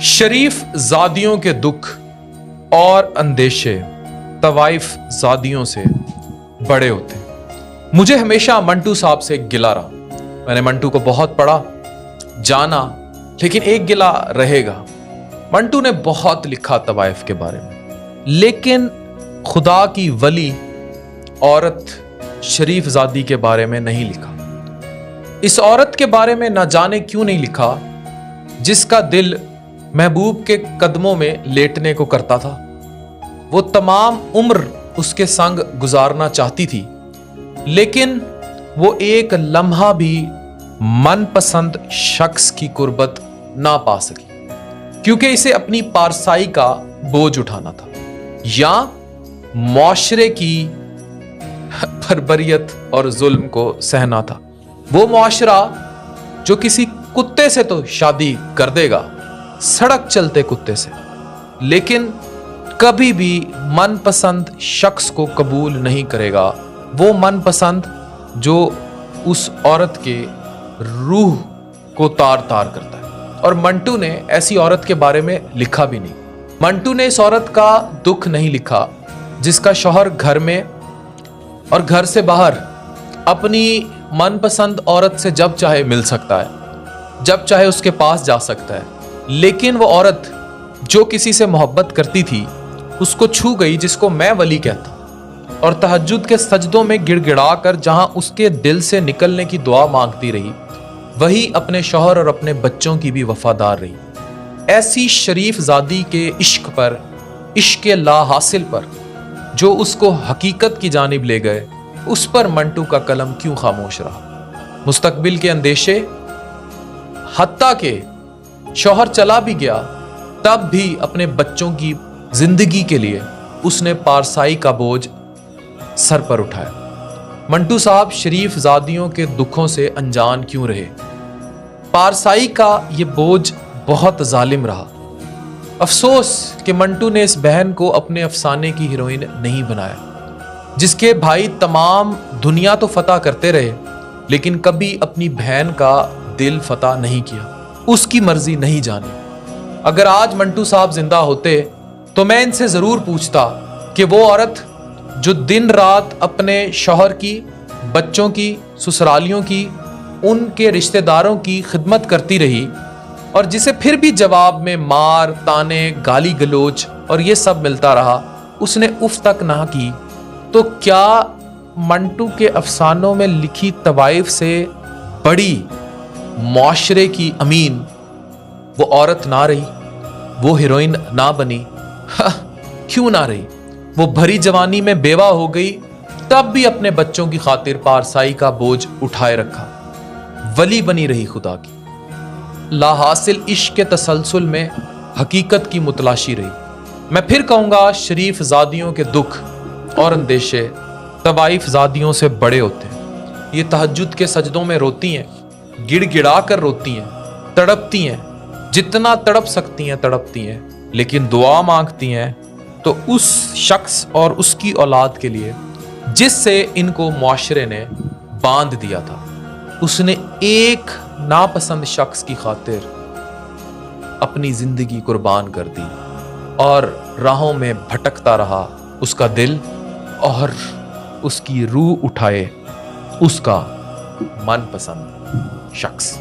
शरीफ ज़ादियों के दुख और अंदेशे तवाइफ ज़ादियों से बड़े होते हैं। मुझे हमेशा मंटू साहब से गिला रहा। मैंने मंटू को बहुत पढ़ा, जाना, लेकिन एक गिला रहेगा। मंटू ने बहुत लिखा तवाइफ के बारे में, लेकिन खुदा की वली औरत शरीफ ज़ादी के बारे में नहीं लिखा। इस औरत के बारे में न जाने क्यों नहीं लिखा, जिसका दिल महबूब के कदमों में लेटने को करता था। वो तमाम उम्र उसके संग गुजारना चाहती थी, लेकिन वो एक लम्हा भी मनपसंद शख्स की कुर्बत ना पा सकी, क्योंकि इसे अपनी पारसाई का बोझ उठाना था या मुआशरे की बर्बरियत और जुल्म को सहना था। वो मुआशरा जो किसी कुत्ते से तो शादी कर देगा, सड़क चलते कुत्ते से, लेकिन कभी भी मनपसंद शख्स को कबूल नहीं करेगा। वो मनपसंद जो उस औरत के रूह को तार तार करता है। और मंटू ने ऐसी औरत के बारे में लिखा भी नहीं। मंटू ने इस औरत का दुख नहीं लिखा जिसका शौहर घर में और घर से बाहर अपनी मनपसंद औरत से जब चाहे मिल सकता है, जब चाहे उसके पास जा सकता है, लेकिन वो औरत जो किसी से मोहब्बत करती थी उसको छू गई, जिसको मैं वली कहता, और तहज्जुद के सजदों में गिड़गिड़ा कर जहां उसके दिल से निकलने की दुआ मांगती रही, वही अपने शौहर और अपने बच्चों की भी वफादार रही। ऐसी शरीफ ज़ादी के इश्क पर, इश्क ला हासिल पर, जो उसको हकीकत की जानिब ले गए, उस पर मंटू का कलम क्यों खामोश रहा। मुस्तकबिल के अंदेशे, हत्ता के शौहर चला भी गया तब भी अपने बच्चों की जिंदगी के लिए उसने पारसाई का बोझ सर पर उठाया। मंटू साहब शरीफ ज़ादियों के दुखों से अनजान क्यों रहे। पारसाई का ये बोझ बहुत जालिम रहा। अफसोस कि मंटू ने इस बहन को अपने अफसाने की हीरोइन नहीं बनाया, जिसके भाई तमाम दुनिया तो फतह करते रहे, लेकिन कभी अपनी बहन का दिल फतह नहीं किया, उसकी मर्जी नहीं जानी। अगर आज मंटू साहब जिंदा होते तो मैं इनसे जरूर पूछता कि वो औरत जो दिन रात अपने शौहर की, बच्चों की, ससुरालियों की, उनके रिश्तेदारों की खिदमत करती रही, और जिसे फिर भी जवाब में मार, ताने, गाली गलोच और ये सब मिलता रहा, उसने उफ तक ना की, तो क्या मंटू के अफसानों में लिखी तवाइफ से बड़ी मुआशरे की अमीन वो औरत ना रही, वो हीरोइन ना बनी? क्यों ना रही? वो भरी जवानी में बेवा हो गई, तब भी अपने बच्चों की खातिर पारसाई का बोझ उठाए रखा, वली बनी रही खुदा की। लाहासिल इश्क के तसलसल में हकीकत की मुतलाशी रही। मैं फिर कहूंगा, शरीफ ज़ादियों के दुख और अंदेशे तवाइफ ज़ादियों से बड़े होते हैं। ये तहज्जुद के सजदों में रोती हैं, गिड़गिड़ा कर रोती हैं, तड़पती हैं, जितना तड़प सकती हैं तड़पती हैं, लेकिन दुआ मांगती हैं तो उस शख्स और उसकी औलाद के लिए जिससे इनको मुआशरे ने बांध दिया था। उसने एक नापसंद शख्स की खातिर अपनी जिंदगी कुर्बान कर दी और राहों में भटकता रहा उसका दिल, और उसकी रूह उठाए उसका मनपसंद शख्स।